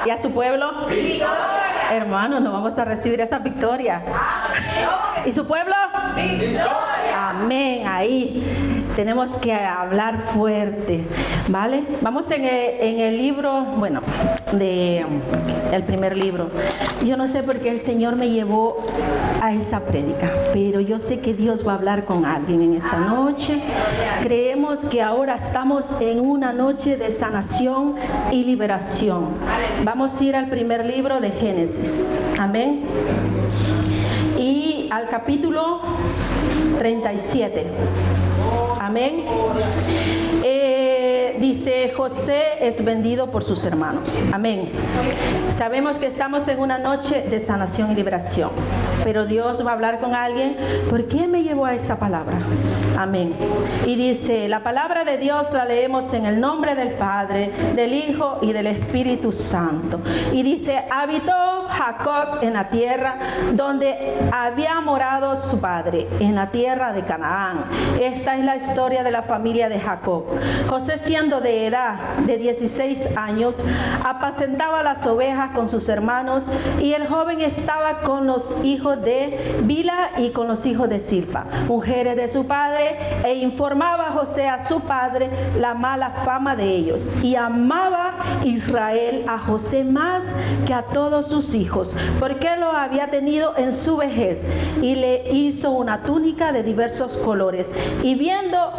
¿Y a su pueblo? Victoria. Hermanos, no vamos a recibir esa victoria. ¿Y su pueblo? Victoria. Amén. Ahí tenemos que hablar fuerte, ¿vale? Vamos en el libro, bueno, el primer libro. Yo no sé por qué el Señor me llevó a esa prédica, pero yo sé que Dios va a hablar con alguien en esta noche. Creemos que ahora estamos en una noche de sanación y liberación. Vamos a ir al primer libro de Génesis. Amén. Y al capítulo 37. Amén. Dice, José es vendido por sus hermanos. Amén. Sabemos que estamos en una noche de sanación y liberación, pero Dios va a hablar con alguien. ¿Por qué me llevó a esa palabra? Amén. Y dice, la palabra de Dios la leemos en el nombre del Padre, del Hijo y del Espíritu Santo. Y dice, habitó Jacob en la tierra donde había morado su padre, en la tierra de Canaán. Esta es la historia de la familia de Jacob. José, siendo de edad de 16 años, apacentaba las ovejas con sus hermanos, y el joven estaba con los hijos de Bila y con los hijos de Silpa, mujeres de su padre, e informaba a José a su padre la mala fama de ellos. Y amaba Israel a José más que a todos sus hijos, porque lo había tenido en su vejez, y le hizo una túnica de diversos colores. Y viendo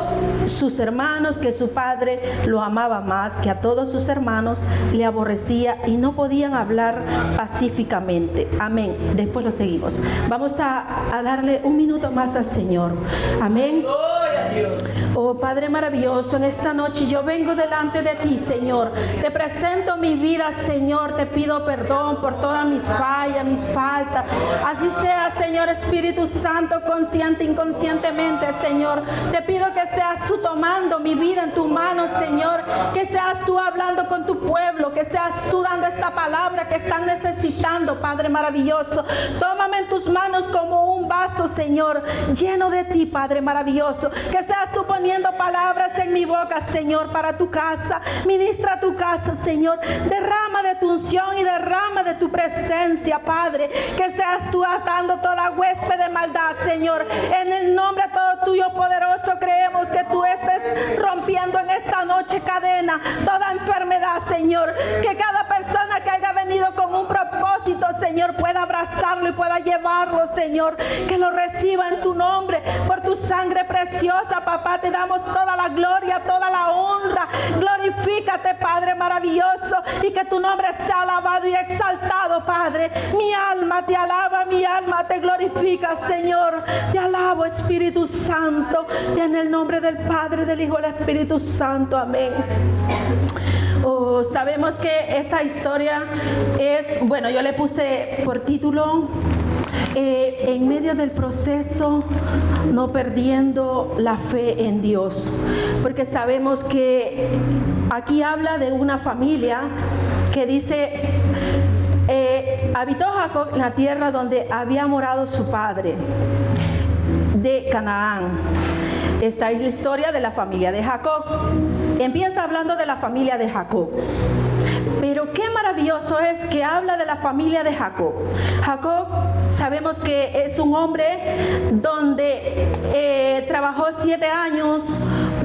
sus hermanos que su padre lo amaba más que a todos sus hermanos, le aborrecía y no podían hablar pacíficamente. Amén. Después lo seguimos. Vamos a darle un minuto más al Señor. Amén. Oh Padre maravilloso, en esta noche yo vengo delante de ti, Señor. Te presento mi vida, Señor. Te pido perdón por todas mis fallas, mis faltas. Así sea, Señor Espíritu Santo, consciente, inconscientemente, Señor. Te pido que seas tú tomando mi vida en tu mano, Señor. Que seas tú hablando con tu pueblo. Que seas tú dando esa palabra que están necesitando, Padre maravilloso. Tómame en tus manos como un vaso, Señor, lleno de ti, Padre maravilloso. Que seas tú poniendo palabras en mi boca, Señor, para tu casa. Ministra tu casa, Señor. Derrama de tu unción y derrama de tu presencia, Padre. Que seas tú atando toda huésped de maldad, Señor. En el nombre todo tuyo poderoso, creemos que tú estés rompiendo en esta noche cadena, toda enfermedad, Señor. Que cada persona que haya venido con un propósito, Señor, pueda abrazarlo y pueda llevarlo, Señor. Que lo reciba en tu nombre, por tu sangre preciosa, papá. Te damos toda la gloria, toda la honra. Glorifícate, Padre maravilloso, y que tu nombre sea alabado y exaltado, Padre. Mi alma te alaba, mi alma te glorifica, Señor. Te alabo, Espíritu Santo, en el nombre del Padre, del Hijo y del Espíritu Santo. Amén. Oh, sabemos que esta historia es, bueno, yo le puse por título, en medio del proceso, no perdiendo la fe en Dios, porque sabemos que aquí habla de una familia que dice, habitó Jacob en la tierra donde había morado su padre, de Canaán. Esta es la historia de la familia de Jacob. Empieza hablando de la familia de Jacob. Pero qué maravilloso es que habla de la familia de Jacob. Jacob, sabemos que es un hombre donde trabajó 7 años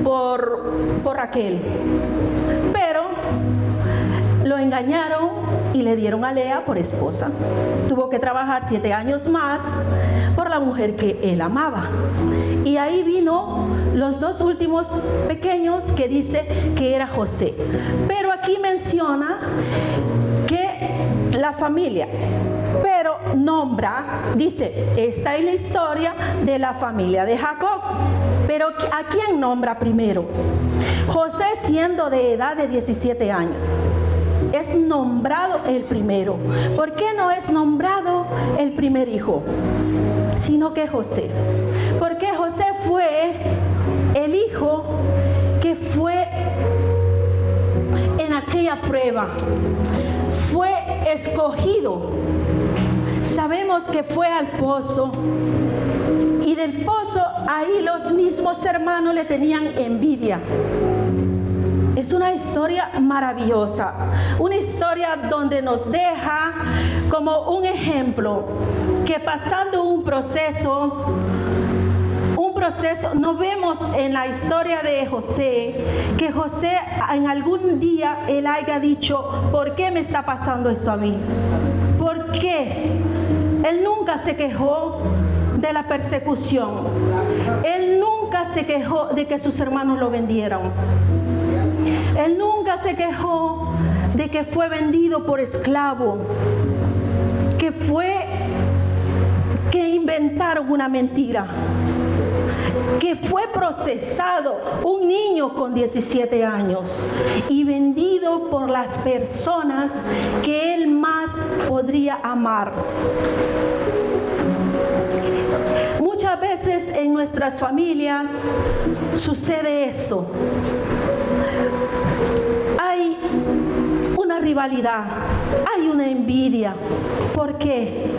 por Raquel. Pero lo engañaron y le dieron a Lea por esposa. Tuvo que trabajar 7 años más por la mujer que él amaba. Y ahí vino los 2 últimos pequeños, que dice que era José. Pero aquí menciona que la familia, pero nombra, dice, esta es la historia de la familia de Jacob. Pero ¿a quién nombra primero? José, siendo de edad de 17 años. Es nombrado el primero. ¿Por qué no es nombrado el primer hijo, sino que José? Porque José fue el hijo que fue en aquella prueba, fue escogido. Sabemos que fue al pozo, y del pozo ahí los mismos hermanos le tenían envidia. Es una historia maravillosa, una historia donde nos deja como un ejemplo que pasando un proceso, no vemos en la historia de José, que José en algún día él haya dicho, ¿por qué me está pasando esto a mí? ¿Por qué? Él nunca se quejó de la persecución. Él nunca se quejó de que sus hermanos lo vendieron. Él nunca se quejó de que fue vendido por esclavo, que inventaron una mentira, que fue procesado un niño con 17 años y vendido por las personas que él más podría amar. Muchas veces en nuestras familias sucede esto. Hay una rivalidad, hay una envidia. ¿Por qué?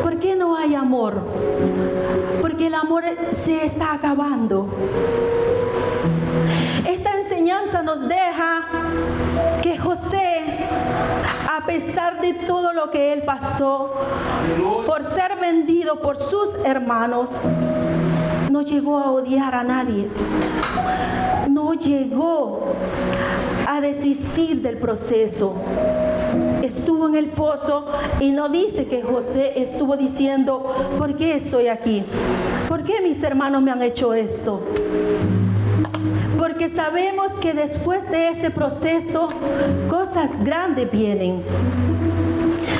¿Por qué no hay amor? Porque el amor se está acabando. Esta enseñanza nos deja que José, a pesar de todo lo que él pasó, por ser vendido por sus hermanos, no llegó a odiar a nadie. No llegó a desistir del proceso. Estuvo en el pozo y no dice que José estuvo diciendo, ¿por qué estoy aquí? ¿Por qué mis hermanos me han hecho esto? Porque sabemos que después de ese proceso, cosas grandes vienen.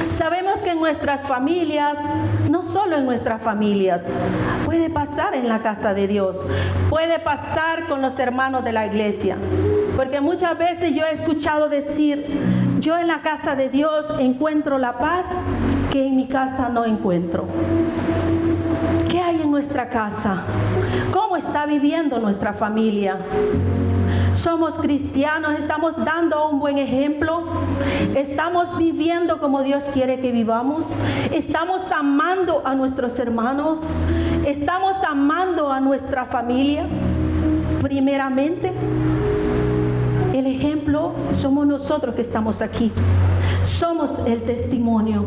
Sabemos que en nuestras familias, no solo en nuestras familias, puede pasar en la casa de Dios, puede pasar con los hermanos de la iglesia. Porque muchas veces yo he escuchado decir, yo en la casa de Dios encuentro la paz que en mi casa no encuentro. ¿Qué hay en nuestra casa? ¿Cómo está viviendo nuestra familia? Somos cristianos, estamos dando un buen ejemplo, estamos viviendo como Dios quiere que vivamos, estamos amando a nuestros hermanos, estamos amando a nuestra familia, primeramente. El ejemplo somos nosotros que estamos aquí, somos el testimonio.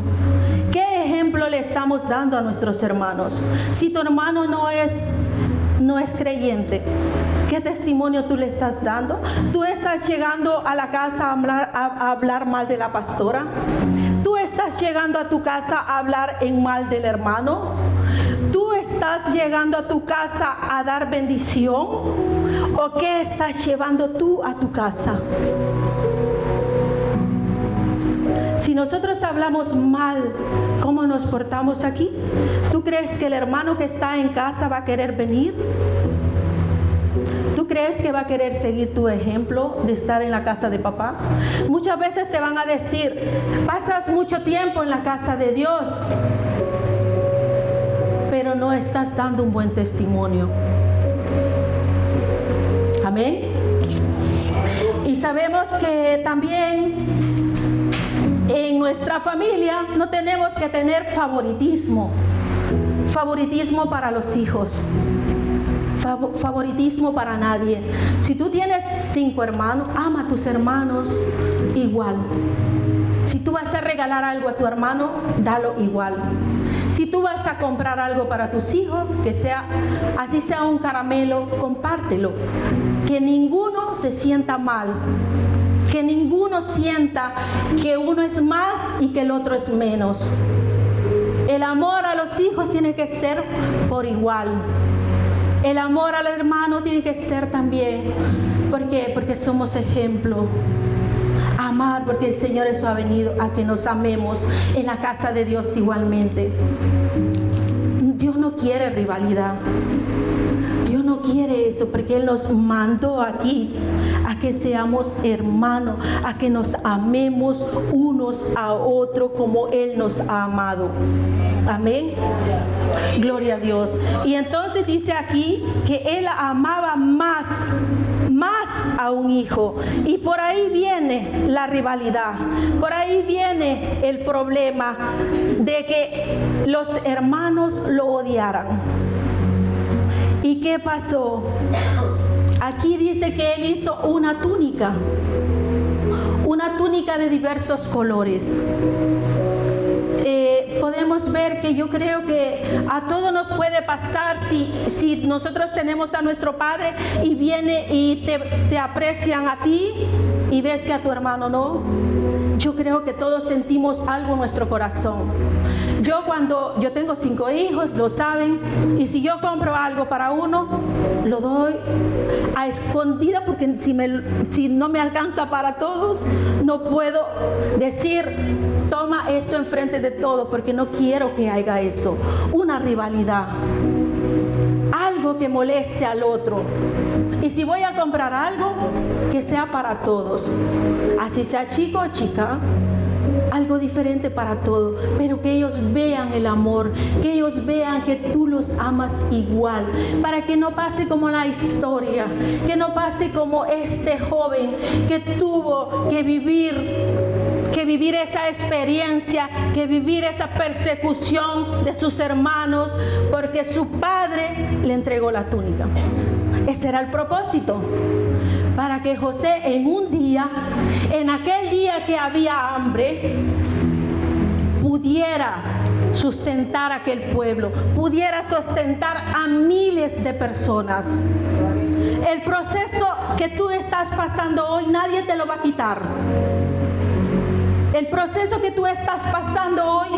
¿Qué ejemplo le estamos dando a nuestros hermanos? Si tu hermano no es creyente, ¿qué testimonio tú le estás dando? ¿Tú estás llegando a la casa a hablar mal de la pastora? ¿Tú estás llegando a tu casa a hablar en mal del hermano? ¿Tú estás llegando a tu casa a dar bendición? ¿O qué estás llevando tú a tu casa? Si nosotros hablamos mal, ¿cómo nos portamos aquí? ¿Tú crees que el hermano que está en casa va a querer venir? ¿Tú crees que va a querer seguir tu ejemplo de estar en la casa de papá? Muchas veces te van a decir, pasas mucho tiempo en la casa de Dios, pero no estás dando un buen testimonio. Amén. Y sabemos que también en nuestra familia no tenemos que tener favoritismo para los hijos, favoritismo para nadie. Si tú tienes 5 hermanos, ama a tus hermanos igual. Si tú vas a regalar algo a tu hermano, dalo igual. Si tú vas a comprar algo para tus hijos, que sea, así sea un caramelo, compártelo. Que ninguno se sienta mal. Que ninguno sienta que uno es más y que el otro es menos. El amor a los hijos tiene que ser por igual. El amor al hermano tiene que ser también. ¿Por qué? Porque somos ejemplo. Amar, porque el Señor eso ha venido, a que nos amemos en la casa de Dios igualmente. Dios no quiere rivalidad. Dios no quiere eso, porque Él nos mandó aquí a que seamos hermanos, a que nos amemos unos a otros como Él nos ha amado. Amén. Gloria a Dios. Y entonces dice aquí que Él amaba más a un hijo. Y por ahí viene la rivalidad. Por ahí viene el problema de que los hermanos lo odiaran. ¿Y qué pasó? Aquí dice que él hizo una túnica de diversos colores. Podemos ver que yo creo que a todos nos puede pasar si nosotros tenemos a nuestro Padre y viene y te aprecian a ti y ves que a tu hermano no. Yo creo que todos sentimos algo en nuestro corazón. Yo tengo 5 hijos, lo saben, y si yo compro algo para uno, lo doy a escondida porque si no me alcanza para todos, no puedo decir, toma esto enfrente de todo, porque no quiero que haya eso, una rivalidad, algo que moleste al otro. Y si voy a comprar algo, que sea para todos, así sea chico o chica, algo diferente para todos, pero que ellos vean el amor, que ellos vean que tú los amas igual, para que no pase como la historia, que no pase como este joven que tuvo que vivir esa experiencia, que vivir esa persecución de sus hermanos, porque su padre le entregó la túnica. Ese era el propósito, para que José en aquel día que había hambre, pudiera sustentar a aquel pueblo, pudiera sustentar a miles de personas. El proceso que tú estás pasando hoy, nadie te lo va a quitar. El proceso que tú estás pasando hoy,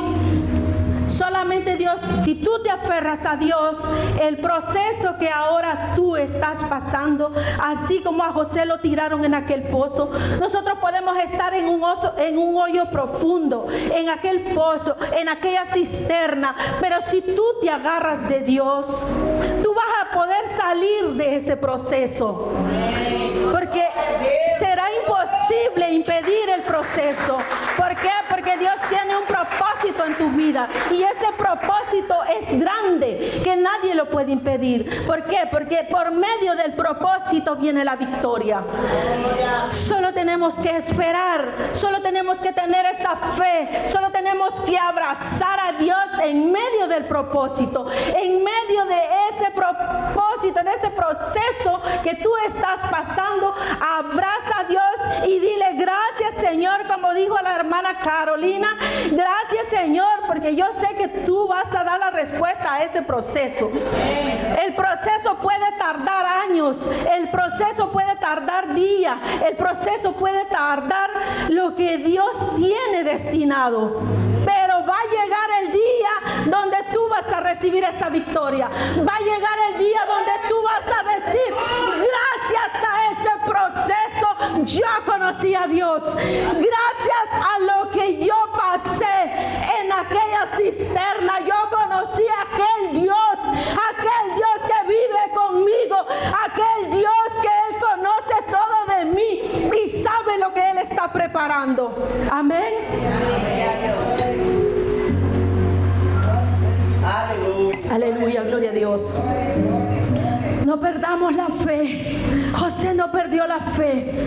solamente Dios, si tú te aferras a Dios, el proceso que ahora tú estás pasando, así como a José lo tiraron en aquel pozo, nosotros podemos estar en un hoyo profundo, en aquel pozo, en aquella cisterna, pero si tú te agarras de Dios, tú vas a poder salir de ese proceso, porque será imposible impedir el proceso. ¿Por qué? Porque Dios tiene un propósito en tu vida y ese propósito es grande, que nadie lo puede impedir. ¿Por qué? Porque por medio del propósito viene la victoria. Solo tenemos que esperar, solo tenemos que tener esa fe, solo tenemos que abrazar a Dios en medio del propósito, en medio de ese propósito, en ese proceso que tú estás pasando. Abraza a Dios y dile gracias, Señor, como dijo la hermana Carolina, gracias, Señor, porque yo sé que tú vas a dar la respuesta a ese proceso. El proceso puede tardar años, el proceso puede tardar días, el proceso puede tardar lo que Dios tiene destinado, pero va a llegar el día donde tú vas a recibir esa victoria. Va a llegar el día donde tú vas a decir, gracias a ese proceso yo conocí a Dios, gracias a lo que yo pasé en aquella cisterna, yo conocí a aquel Dios que vive conmigo, aquel Dios que Él conoce todo de mí y sabe lo que Él está preparando. Amén. Aleluya, gloria a Dios. No perdamos la fe. José no perdió la fe.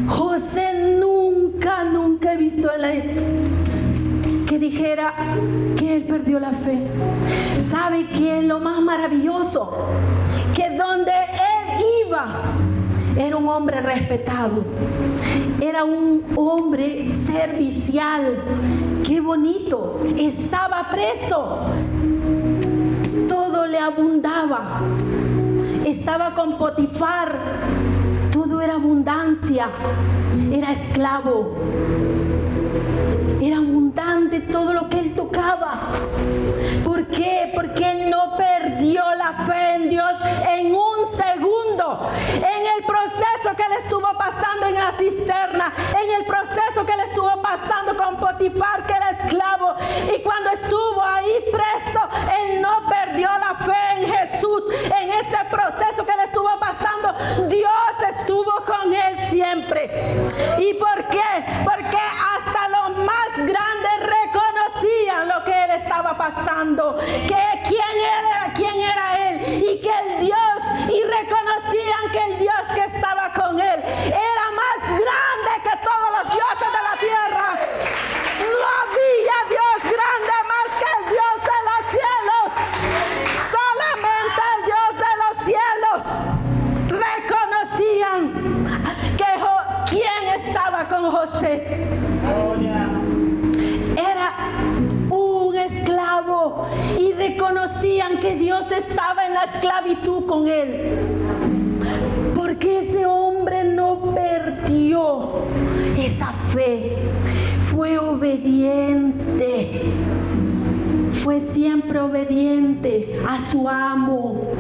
José nunca he visto que dijera que él perdió la fe. ¿Sabe qué es lo más maravilloso? Que donde él iba, era un hombre respetado, era un hombre servicial. ¡Qué bonito! Estaba preso, todo le abundaba. Estaba con Potifar, todo era abundancia. Era esclavo, era abundante todo lo que él tocaba. ¿Por qué? Porque él no perdió la fe en Dios en un segundo. En el proceso que él estuvo pasando en la cisterna, en el proceso que él estuvo pasando con Potifar, que era esclavo, y cuando estuvo ahí preso, él no perdió la fe en Jesús. En ese proceso que él estuvo pasando, Dios estuvo con él siempre. ¿Y por qué? Porque hasta los más grandes reconocían lo que él estaba pasando, que quién era él, y que el Dios, y reconocían que el Dios que estaba con él era más grande que todos los dioses de la tierra. No había Dios grande más que el Dios de los que Dios estaba en la esclavitud con él. Porque ese hombre no perdió esa fe. Fue obediente. Fue siempre obediente a su amo.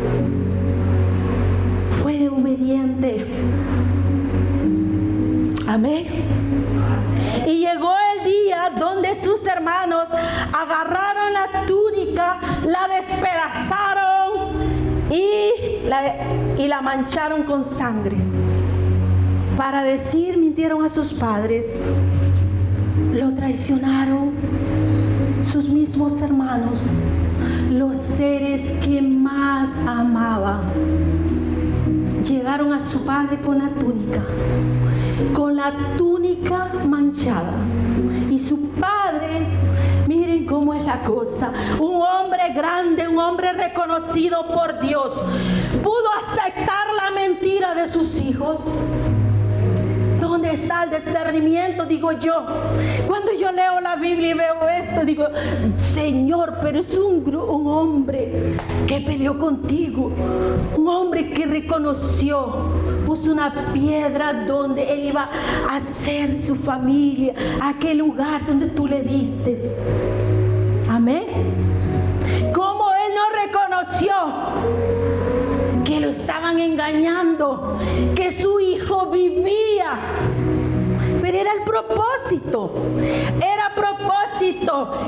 Fue obediente. Amén. Y llegó el día donde sus hermanos agarraron la túnica, la despedazaron y la mancharon con sangre. Para decir, mintieron a sus padres, lo traicionaron sus mismos hermanos, los seres que más amaban. Llegaron a su padre con la túnica manchada. Y su padre, miren cómo es la cosa, un hombre grande, un hombre reconocido por Dios, pudo aceptar la mentira de sus hijos. ¿Dónde está el discernimiento? Digo yo. Cuando yo leo la Biblia y veo esto, digo, Señor, pero es un hombre que peleó contigo. Un hombre que reconoció, puso una piedra donde él iba a hacer su familia, aquel lugar donde tú le dices. Amén. ¿Cómo él no reconoció que lo estaban engañando, que su hijo vivía? Pero era el propósito,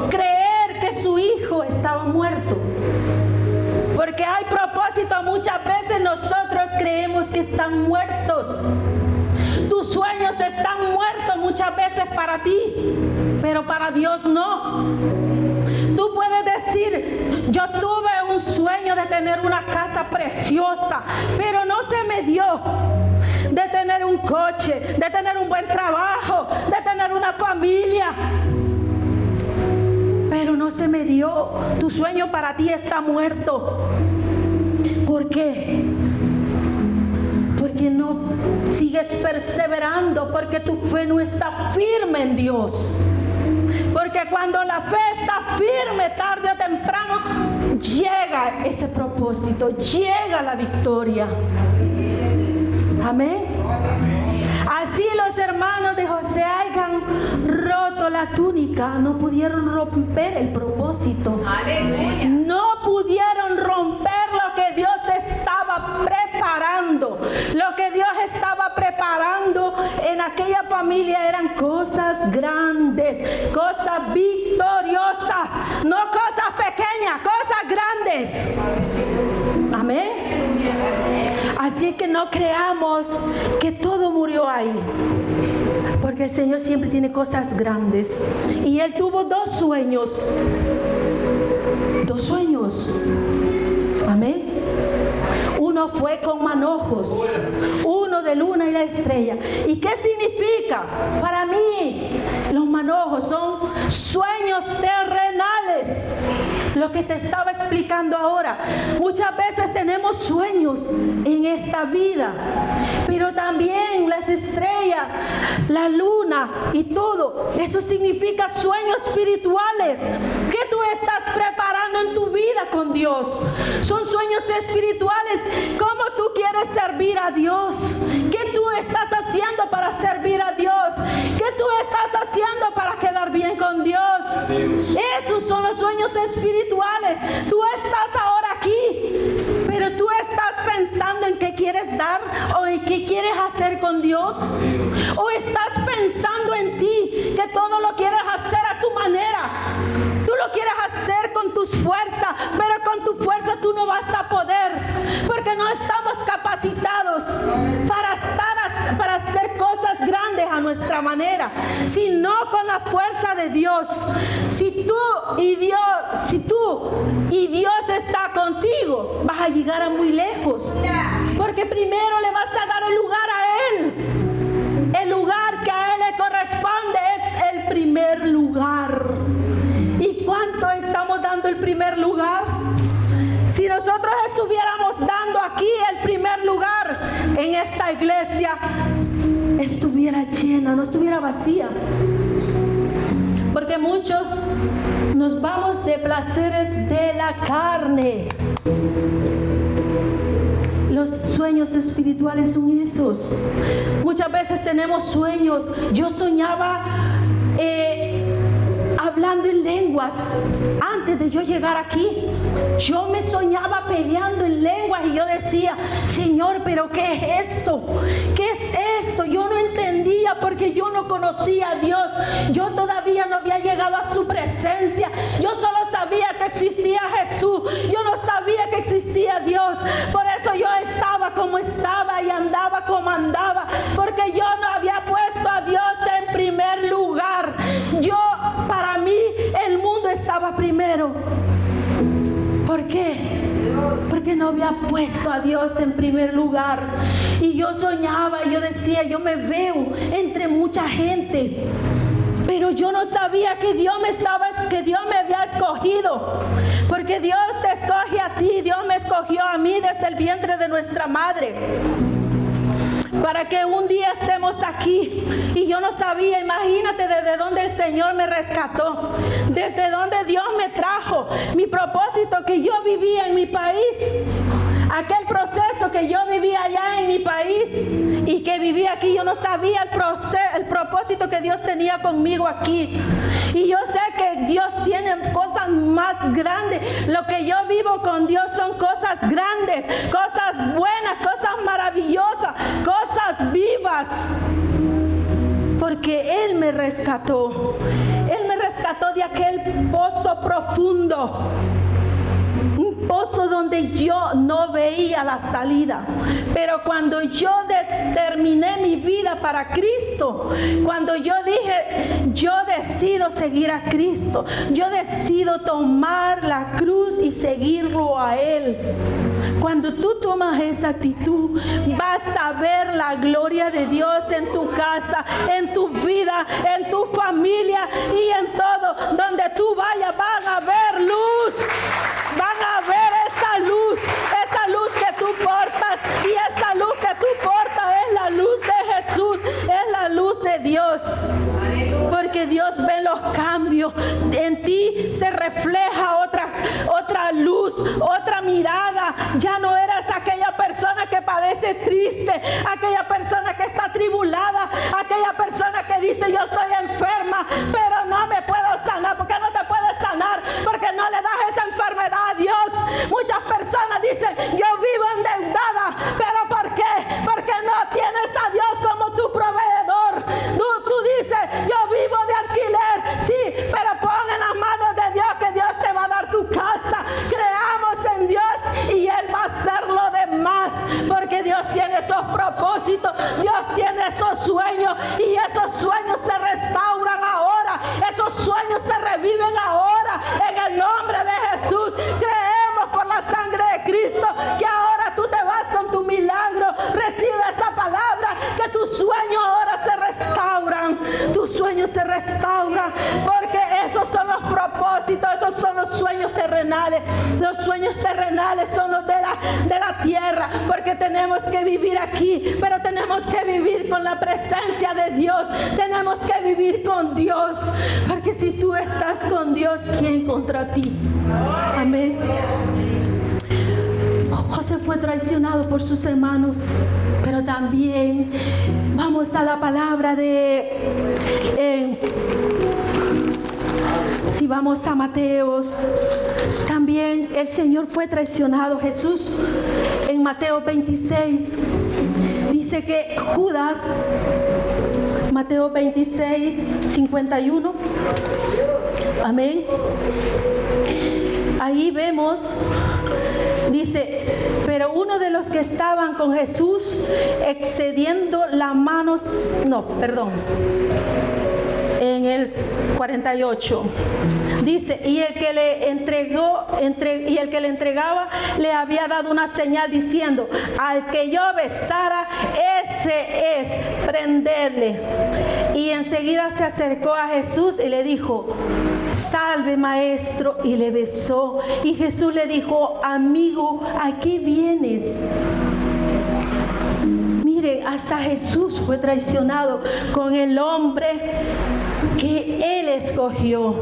creer que su hijo estaba muerto. Porque hay propósito, muchas veces nosotros creemos que están muertos. Tus sueños están muertos muchas veces para ti, pero para Dios no. Tú puedes decir, yo tuve un sueño de tener una casa preciosa, pero no se me dio. De tener un coche, de tener un buen trabajo, de tener una familia. Pero no se me dio. Tu sueño para ti está muerto. ¿Por qué? Porque no sigues perseverando, porque tu fe no está firme en Dios. Porque cuando la fe está firme, tarde o temprano, llega ese propósito, llega la victoria. Amén. Así los hermanos de José hayan roto la túnica, no pudieron romper el propósito. Aleluya. No pudieron romper lo que Dios estaba preparando. Lo que Dios estaba preparando en aquella familia eran cosas grandes, cosas victoriosas, no cosas pequeñas, cosas grandes. Amén. Así que no creamos que todo murió ahí, porque el Señor siempre tiene cosas grandes. Y él tuvo dos sueños. Amén. Uno fue con manojos, uno de luna y la estrella. ¿Y qué significa? Para mí, los manojos son sueños terrenales. Lo que te estaba explicando ahora. Muchas veces tenemos sueños en esta vida, pero también las estrellas, la luna y todo, eso significa sueños espirituales que tú estás preparando en tu vida con Dios. Son sueños espirituales. ¿Cómo tú quieres servir a Dios? ¿Qué tú estás haciendo para servir a Dios? ¿Qué tú estás haciendo para quedar bien con Dios? Esos son los sueños espirituales. Tú estás ahora aquí, pero tú estás pensando en qué quieres dar o en qué quieres hacer con Dios, o estás pensando en ti, que todo lo quieres hacer a tu manera. Tú lo quieres hacer con tus fuerzas, pero con tu fuerza tú no vas a poder, porque no estamos capacitados para hacer cosas grandes a nuestra manera, sino con la fuerza de Dios. Si tú y Dios está contigo, vas a llegar a muy lejos, porque primero le vas a dar el lugar a Él. El lugar que a Él le corresponde es el primer lugar. ¿Y cuánto estamos dando el primer lugar? Si nosotros estuviéramos dando aquí el primer lugar en esta iglesia, estuviera llena, no estuviera vacía. Porque muchos nos vamos de placeres de la carne. Los sueños espirituales son esos. Muchas veces tenemos sueños. Yo soñaba hablando en lenguas antes de yo llegar aquí. Yo me soñaba peleando en lenguas y yo decía, Señor, pero ¿qué es esto? ¿Qué es esto? Yo no entendía porque yo no conocía a Dios. Yo todavía no había llegado a su presencia. Yo solo sabía que existía Jesús. Yo no sabía que existía Dios. Por eso yo estaba como estaba y andaba como andaba, porque yo no había puesto a Dios en primer lugar. Para mí el mundo estaba primero. ¿Por qué? Porque no había puesto a Dios en primer lugar. Y yo soñaba y yo decía, yo me veo entre mucha gente, pero yo no sabía que Dios me había escogido. Porque Dios te escoge a ti, Dios me escogió a mí desde el vientre de nuestra madre, para que un día estemos aquí. Y yo no sabía, imagínate desde dónde el Señor me rescató, desde dónde Dios me trajo, mi propósito que yo vivía en mi país, aquel proceso que yo vivía allá en mi país y que vivía aquí. Yo no sabía el propósito que Dios tenía conmigo aquí. Y yo sé que Dios tiene cosas más grandes. Lo que yo vivo con Dios son cosas grandes, cosas buenas, cosas maravillosas, cosas vivas. Porque Él me rescató. Él me rescató de aquel pozo profundo. Un pozo donde yo no veía la salida. Pero cuando yo determiné mi vida para Cristo, cuando yo dije, yo decido seguir a Cristo, yo decido tomar la cruz y seguirlo a Él. Cuando tú tomas esa actitud, vas a ver la gloria de Dios en tu casa, en tu vida, en tu familia y en todo. Donde tú vayas van a ver luz. Van a ver esa luz que tú portas. Y esa luz que tú portas es la luz de Jesús, es la luz de Dios. Porque Dios ve los cambios. En ti se refleja otra luz, otra mirada. Ya no eres aquella persona que padece triste, aquella persona que está tribulada, aquella persona que dice, yo estoy enferma, pero no me puedo sanar. ¿Por qué no te puedes sanar? Porque no le das esa enfermedad a Dios. Muchas personas dicen, yo vivo endeudada, pero ¿por qué? Porque no tienes a Dios como tu proveedor. Tú dices, yo vivo de alquiler, sí, pero pon en las manos de Dios que Dios te va a dar tu casa. Creamos en Dios y Él va a hacer lo demás, porque Dios tiene esos propósitos, Dios tiene esos sueños, y esos sueños se restauran ahora, esos sueños se reviven ahora, en el nombre de Jesús. Creemos por la sangre de Cristo que ahora tú te vas con tu milagro. Recibe esa palabra, que tus sueños ahora se restauran, tus sueños se restauran, porque esos son los propósitos, esos son los sueños terrenales. Los sueños terrenales son los de la tierra, porque tenemos que vivir aquí, pero tenemos que vivir con la presencia de Dios, tenemos que vivir con Dios, porque si tú estás con Dios, ¿quién contra ti? Amén. José fue traicionado por sus hermanos, pero también vamos a la palabra si vamos a Mateos, también el Señor fue traicionado. Jesús en Mateo 26 dice que Judas, Mateo 26, 51, amén. Ahí vemos, dice, pero uno de los que estaban con Jesús excediendo la mano, en el 48 dice, y el que le entregaba le había dado una señal diciendo, al que yo besara, ese es, prenderle. Y enseguida se acercó a Jesús y le dijo, salve maestro, y le besó. Y Jesús le dijo, amigo, ¿a qué vienes? Mire, hasta Jesús fue traicionado con el hombre que Él escogió.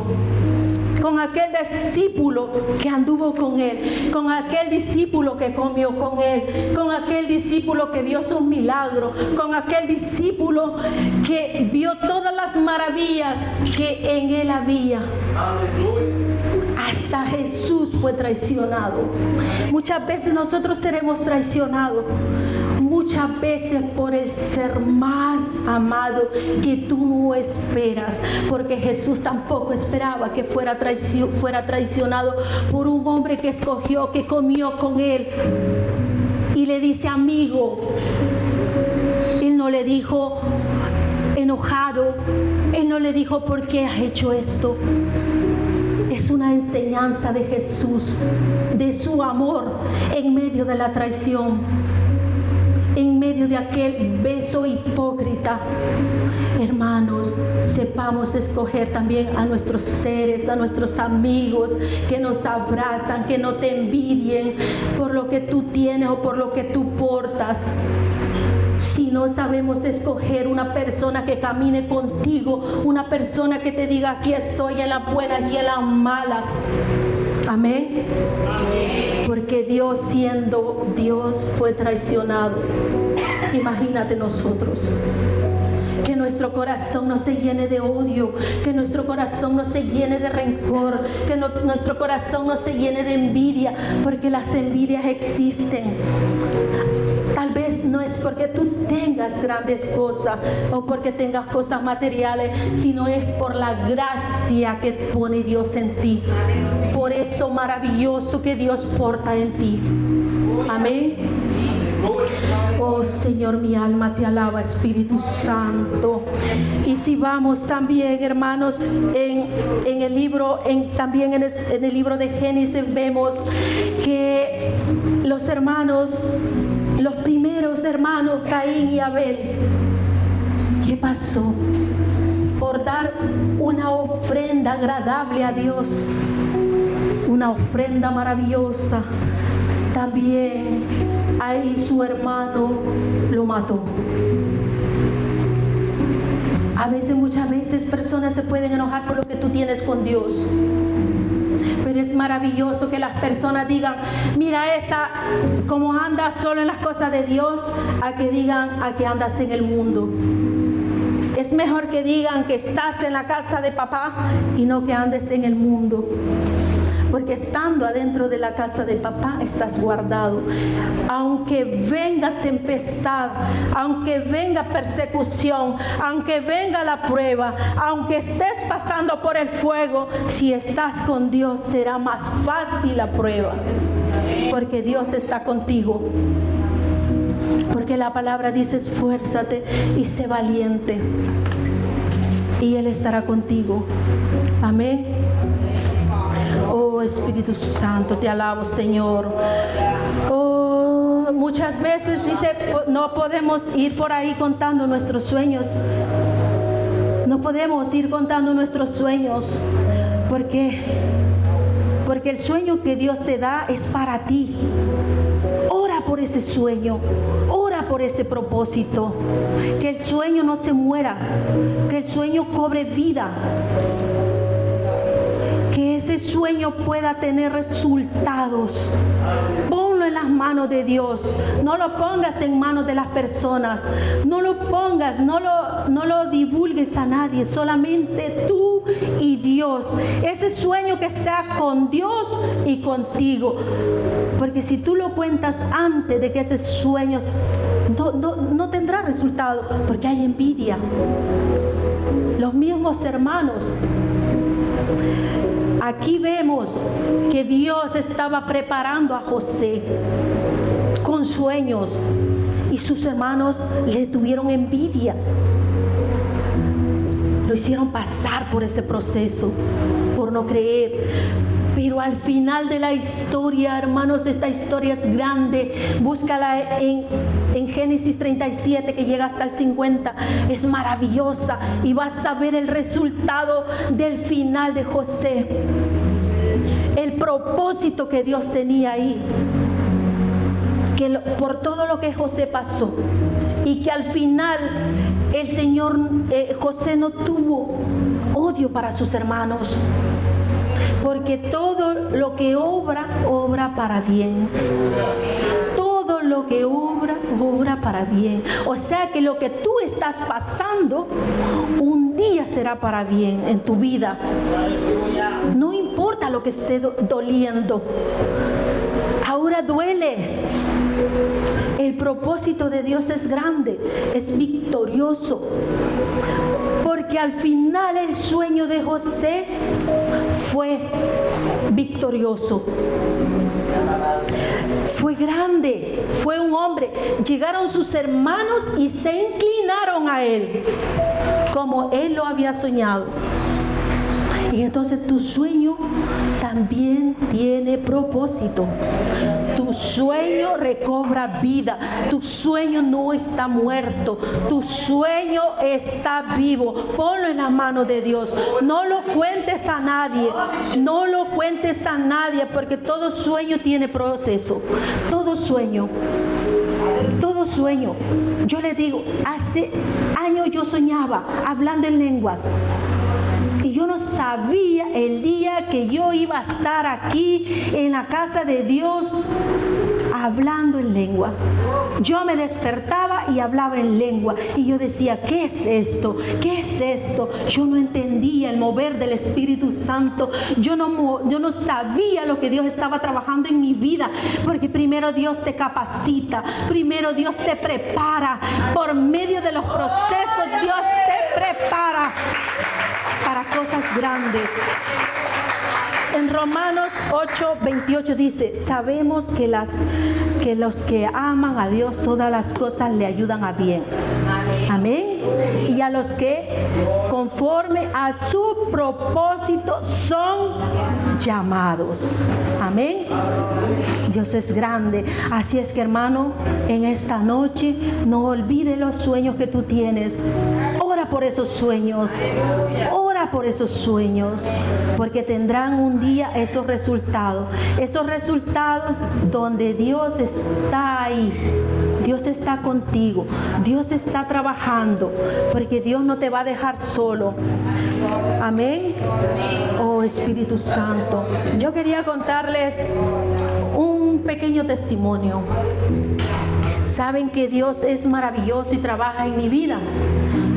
con aquel discípulo que anduvo con él, con aquel discípulo que comió con él, con aquel discípulo que vio sus milagros, con aquel discípulo que vio todas las maravillas que en él había. Hasta Jesús fue traicionado. Muchas veces nosotros seremos traicionados, muchas veces por el ser más amado que tú no esperas, porque Jesús tampoco esperaba que fuera traicionado por un hombre que escogió, que comió con él y le dice amigo. Él no le dijo enojado, él no le dijo ¿por qué has hecho esto? Es una enseñanza de Jesús, de su amor en medio de la traición, en medio de aquel beso hipócrita. Hermanos, sepamos escoger también a nuestros seres, a nuestros amigos que nos abrazan, que no te envidien por lo que tú tienes o por lo que tú portas. Si no sabemos escoger una persona que camine contigo, una persona que te diga aquí estoy en las buenas y en las malas. Amén. Porque Dios, siendo Dios, fue traicionado. Imagínate nosotros. Que nuestro corazón no se llene de odio, que nuestro corazón no se llene de rencor, que nuestro corazón no se llene de envidia, porque las envidias existen. Tal vez no es porque tú tengas grandes cosas o porque tengas cosas materiales, sino es por la gracia que pone Dios en ti, por eso maravilloso que Dios porta en ti. Amén. Oh Señor, mi alma te alaba, Espíritu Santo. Y si vamos también, hermanos, en el libro, también en el libro de Génesis vemos que los hermanos, los primeros hermanos, Caín y Abel, ¿qué pasó? Por dar una ofrenda agradable a Dios, una ofrenda maravillosa, también ahí su hermano lo mató. Muchas veces personas se pueden enojar por lo que tú tienes con Dios. Pero es maravilloso que las personas digan, mira esa, como anda solo en las cosas de Dios, a que digan a que andas en el mundo. Es mejor que digan que estás en la casa de papá y no que andes en el mundo. Porque estando adentro de la casa de papá estás guardado. Aunque venga tempestad, aunque venga persecución, aunque venga la prueba, aunque estés pasando por el fuego, si estás con Dios será más fácil la prueba. Porque Dios está contigo. Porque la palabra dice esfuérzate y sé valiente. Y Él estará contigo. Amén. Oh Espíritu Santo, te alabo, Señor. Oh, muchas veces dice, no podemos ir por ahí contando nuestros sueños. No podemos ir contando nuestros sueños. ¿Por qué? Porque el sueño que Dios te da es para ti. Ora por ese sueño, ora por ese propósito. Que el sueño no se muera, que el sueño cobre vida. Que ese sueño pueda tener resultados. Ponlo en las manos de Dios. No lo pongas en manos de las personas. No lo pongas, no lo divulgues a nadie. Solamente tú y Dios. Ese sueño que sea con Dios y contigo. Porque si tú lo cuentas antes de que ese sueño no tendrá resultado. Porque hay envidia. Los mismos hermanos. Aquí vemos que Dios estaba preparando a José con sueños y sus hermanos le tuvieron envidia. Lo hicieron pasar por ese proceso, por no creer. Pero al final de la historia, hermanos, esta historia es grande. Búscala en Génesis 37, que llega hasta el 50. Es maravillosa y vas a ver el resultado del final de José. El propósito que Dios tenía ahí. Por todo lo que José pasó. Y que al final el Señor, José no tuvo odio para sus hermanos. porque todo lo que obra, obra para bien. Todo lo que obra, obra para bien. O sea que lo que tú estás pasando, un día será para bien en tu vida. No importa lo que esté doliendo. Ahora duele. El propósito de Dios es grande, es victorioso. Porque al final el sueño de José fue victorioso. Fue grande, fue un hombre. Llegaron sus hermanos y se inclinaron a él, como él lo había soñado. Y entonces tu sueño también tiene propósito. Tu sueño recobra vida. Tu sueño no está muerto. Tu sueño está vivo. Ponlo en la mano de Dios. No lo cuentes a nadie. No lo cuentes a nadie, porque todo sueño tiene proceso. Todo sueño. Todo sueño. Yo le digo, hace años yo soñaba hablando en lenguas. Y yo no sabía el día que yo iba a estar aquí en la casa de Dios hablando en lengua. Yo me despertaba y hablaba en lengua. Y yo decía, ¿qué es esto? ¿Qué es esto? Yo no entendía el mover del Espíritu Santo. Yo no sabía lo que Dios estaba trabajando en mi vida. Porque primero Dios te capacita. Primero Dios te prepara. Por medio de los procesos Dios te prepara para cosas grandes. En Romanos 8:28 dice, sabemos que los que aman a Dios, todas las cosas le ayudan a bien. Amén. Y a los que conforme a su propósito son llamados. Amén. Dios es grande. Así es que, hermano, en esta noche no olvides los sueños que tú tienes. Ora por esos sueños. Ora por esos sueños, porque tendrán un día esos resultados donde Dios está ahí. Dios está contigo. Dios está trabajando, porque Dios no te va a dejar solo. Amén. Oh Espíritu Santo, yo quería contarles un pequeño testimonio. Saben que Dios es maravilloso y trabaja en mi vida.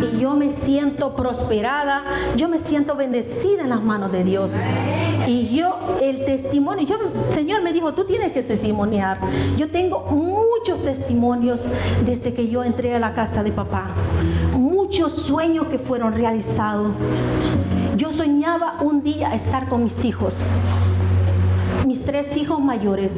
Y yo me siento prosperada, yo me siento bendecida en las manos de Dios. Y el testimonio, el Señor me dijo, tú tienes que testimoniar. Yo tengo muchos testimonios desde que yo entré a la casa de papá. Muchos sueños que fueron realizados. Yo soñaba un día estar con mis hijos. Mis 3 hijos mayores.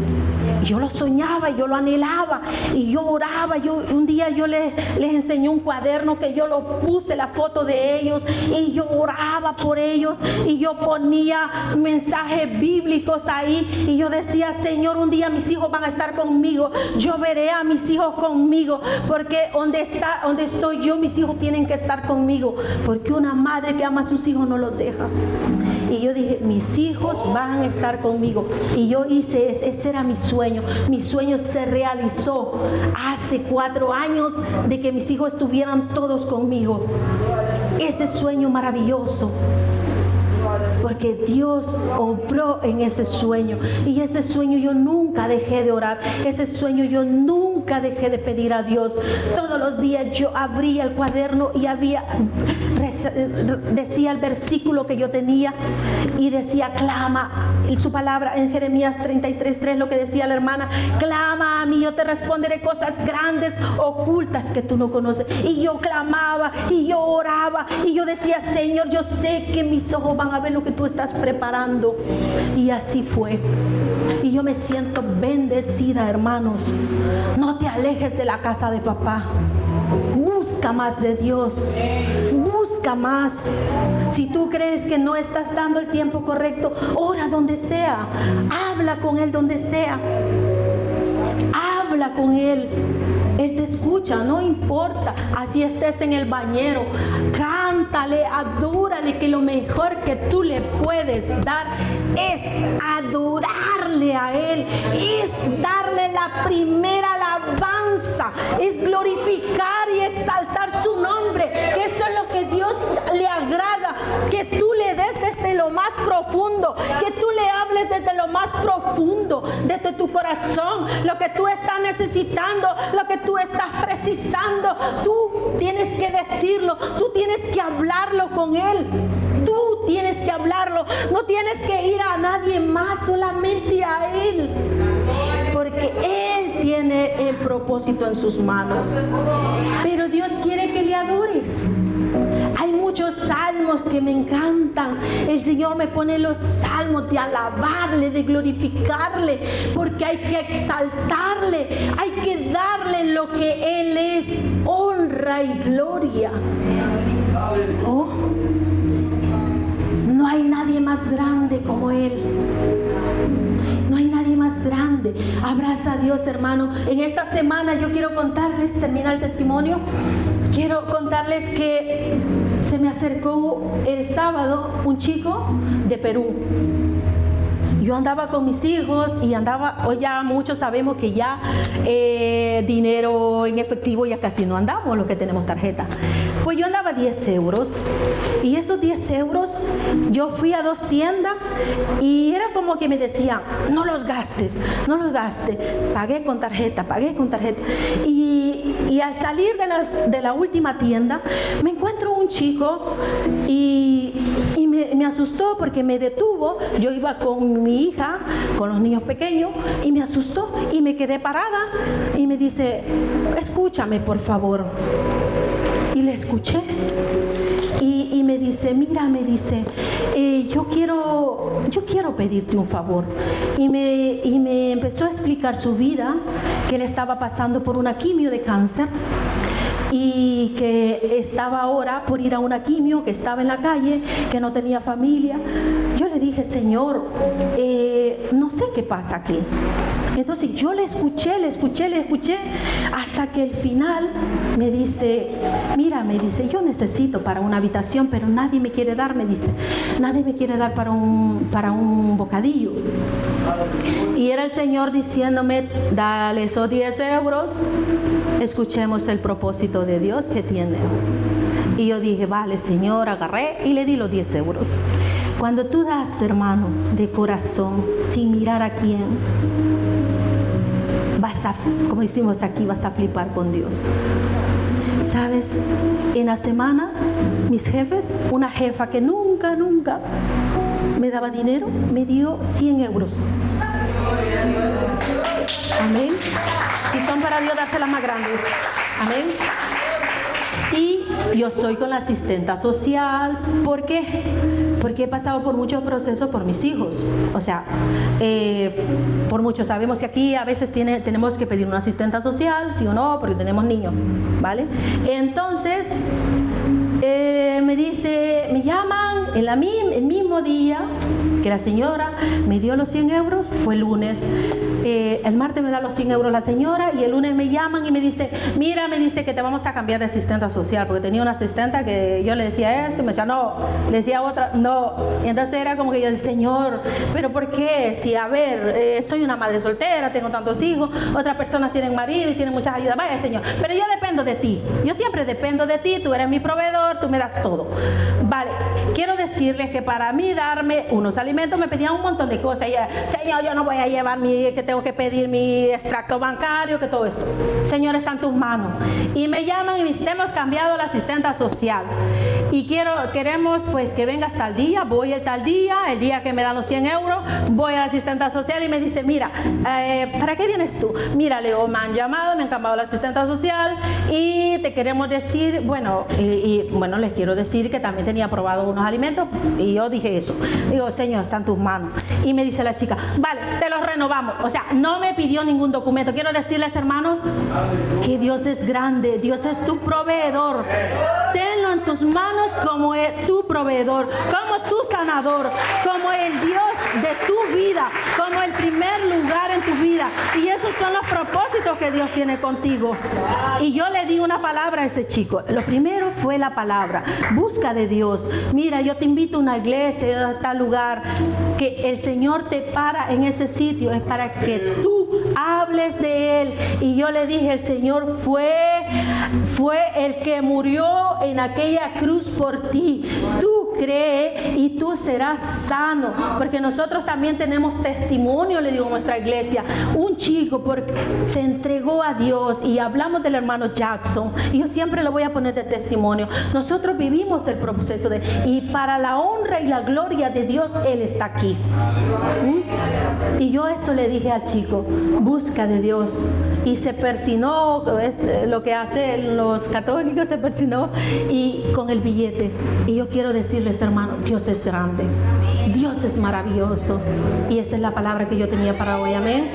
Yo lo soñaba, yo lo anhelaba y yo oraba. Un día yo les enseñé un cuaderno que yo lo puse la foto de ellos y yo oraba por ellos y yo ponía mensajes bíblicos ahí y yo decía, Señor, un día mis hijos van a estar conmigo. Yo veré a mis hijos conmigo, porque donde estoy yo, mis hijos tienen que estar conmigo, porque una madre que ama a sus hijos no los deja. Y yo dije, mis hijos van a estar conmigo. Y yo hice, ese era mi sueño. Mi sueño se realizó hace 4 años de que mis hijos estuvieran todos conmigo. Ese sueño maravilloso. Porque Dios obró en ese sueño. Y ese sueño yo nunca dejé de orar. Ese sueño yo nunca dejé de pedir a Dios. Todos los días yo abría el cuaderno y decía el versículo que yo tenía y decía, clama. Su palabra en Jeremías 33:3, lo que decía la hermana, clama a mí, yo te responderé cosas grandes, ocultas que tú no conoces. Y yo clamaba y yo oraba y yo decía, Señor, yo sé que mis ojos van a ver lo que tú estás preparando. Y así fue. Y yo me siento bendecida, hermanos. No te alejes de la casa de papá. Busca más de Dios. Busca más. Si tú crees que no estás dando el tiempo correcto, ora donde sea. Habla con Él donde sea. Habla con Él. Él te escucha, no importa. Así estés en el bañero. Cántale, adórale, que lo mejor que tú le puedes dar es adorarle a Él. Es darle la primera alabanza. Es glorificar y exaltar su nombre. Que eso es lo que Dios le agrada. Que tú le des desde lo más profundo. Que tú desde lo más profundo, desde tu corazón, lo que tú estás necesitando, lo que tú estás precisando, tú tienes que decirlo, tú tienes que hablarlo con Él. Tú tienes que hablarlo, no tienes que ir a nadie más, solamente a Él. Porque Él tiene el propósito en sus manos. Pero Dios quiere que le adores. Hay muchos salmos que me encantan. El Señor me pone los salmos de alabarle, de glorificarle, porque hay que exaltarle, hay que darle lo que Él es, honra y gloria. Oh, no hay nadie más grande como Él. No hay nadie más grande. Abraza a Dios, hermano. En esta semana yo quiero contarles, termina el testimonio, quiero contarles que se me acercó el sábado un chico de Perú. Yo andaba con mis hijos y hoy ya muchos sabemos que ya dinero en efectivo ya casi no andamos, los que tenemos tarjeta. Pues yo andaba 10 euros y esos 10 euros yo fui a 2 tiendas y era como que me decían, no los gastes, pagué con tarjeta. Y al salir de la última tienda me encuentro un chico y me asustó porque me detuvo. Yo iba con mi hija, con los niños pequeños, y me asustó y me quedé parada y me dice, escúchame por favor. Y le escuché y me dice, mira, yo quiero pedirte un favor. Y me empezó a explicar su vida, que él estaba pasando por una quimio de cáncer y que estaba ahora por ir a una quimio, que estaba en la calle, que no tenía familia. Yo le dije, Señor, no sé qué pasa aquí. Entonces yo le escuché, hasta que al final me dice, mira, yo necesito para una habitación, pero nadie me quiere dar, nadie me quiere dar para un bocadillo. Y era el Señor diciéndome, dale esos 10 euros, escuchemos el propósito de Dios que tiene. Y yo dije, vale, Señor, agarré y le di los 10 euros. Cuando tú das, hermano, de corazón, sin mirar a quién, como decimos aquí, vas a flipar con Dios. ¿Sabes? En la semana, mis jefes, una jefa que nunca me daba dinero, me dio 100 euros. Amén. Si son para Dios, dárselas más grandes. Amén. Y yo estoy con la asistenta social. ¿Por qué? Porque he pasado por muchos procesos por mis hijos. O sea, por muchos. Sabemos que aquí a veces tenemos que pedir una asistenta social, sí o no, porque tenemos niños, ¿vale? Entonces, me llaman el mismo día que la señora me dio los 100 euros, fue el lunes. El martes me da los 100 euros la señora y el lunes me llaman y me dice, mira, que te vamos a cambiar de asistenta social, porque tenía una asistenta que yo le decía esto y me decía no, le decía otra no, y entonces era como que yo decía, Señor, pero ¿por qué? Si a ver, soy una madre soltera, tengo tantos hijos, otras personas tienen marido y tienen muchas ayudas, vaya Señor, pero yo dependo de ti, yo siempre dependo de ti, tú eres mi proveedor, tú me das todo. Vale, quiero decirles que para mí darme unos alimentos me pedían un montón de cosas, y, Señor, yo no voy a llevar que tengo que pedir mi extracto bancario, que todo esto. Señor, está en tus manos. Y me llaman y me dicen, hemos cambiado la asistenta social. Y queremos pues que vengas tal día, voy el tal día, el día que me dan los 100 euros, voy a la asistenta social y me dice, mira, ¿para qué vienes tú? Mira, Leo, me han llamado, me han cambiado la asistenta social y te queremos decir, bueno, les quiero decir que también tenía aprobado unos alimentos y yo dije eso. Digo, Señor, está en tus manos. Y me dice la chica, vale, te los renovamos. O sea, no me pidió ningún documento. Quiero decirles, hermanos, que Dios es grande, Dios es tu proveedor. Tenlo en tus manos como tu proveedor, como tu sanador, como el Dios de tu vida, como el primer lugar en tu vida. Y esos son los propósitos que Dios tiene contigo. Y yo le di una palabra a ese chico. Lo primero fue la palabra. Busca de Dios. Mira, yo te invito a una iglesia, a tal lugar, que el Señor te para en ese sitio. Es para que tú hables de Él. Y yo le dije, el Señor fue el que murió en aquella cruz por ti. Tú cree y tú serás sano. Porque nosotros también tenemos testimonio, le digo a nuestra iglesia. Un chico porque se entregó a Dios, y hablamos del hermano Jackson, y yo siempre lo voy a poner de testimonio. Nosotros vivimos el proceso y para la honra y la gloria de Dios, Él está aquí. Y yo eso le dije al chico: busca de Dios. Y se persinó, lo que hacen los católicos, se persinó y con el billete. Y yo quiero decirles, hermano, Dios es grande, Dios es maravilloso. Y esa es la palabra que yo tenía para hoy. Amén.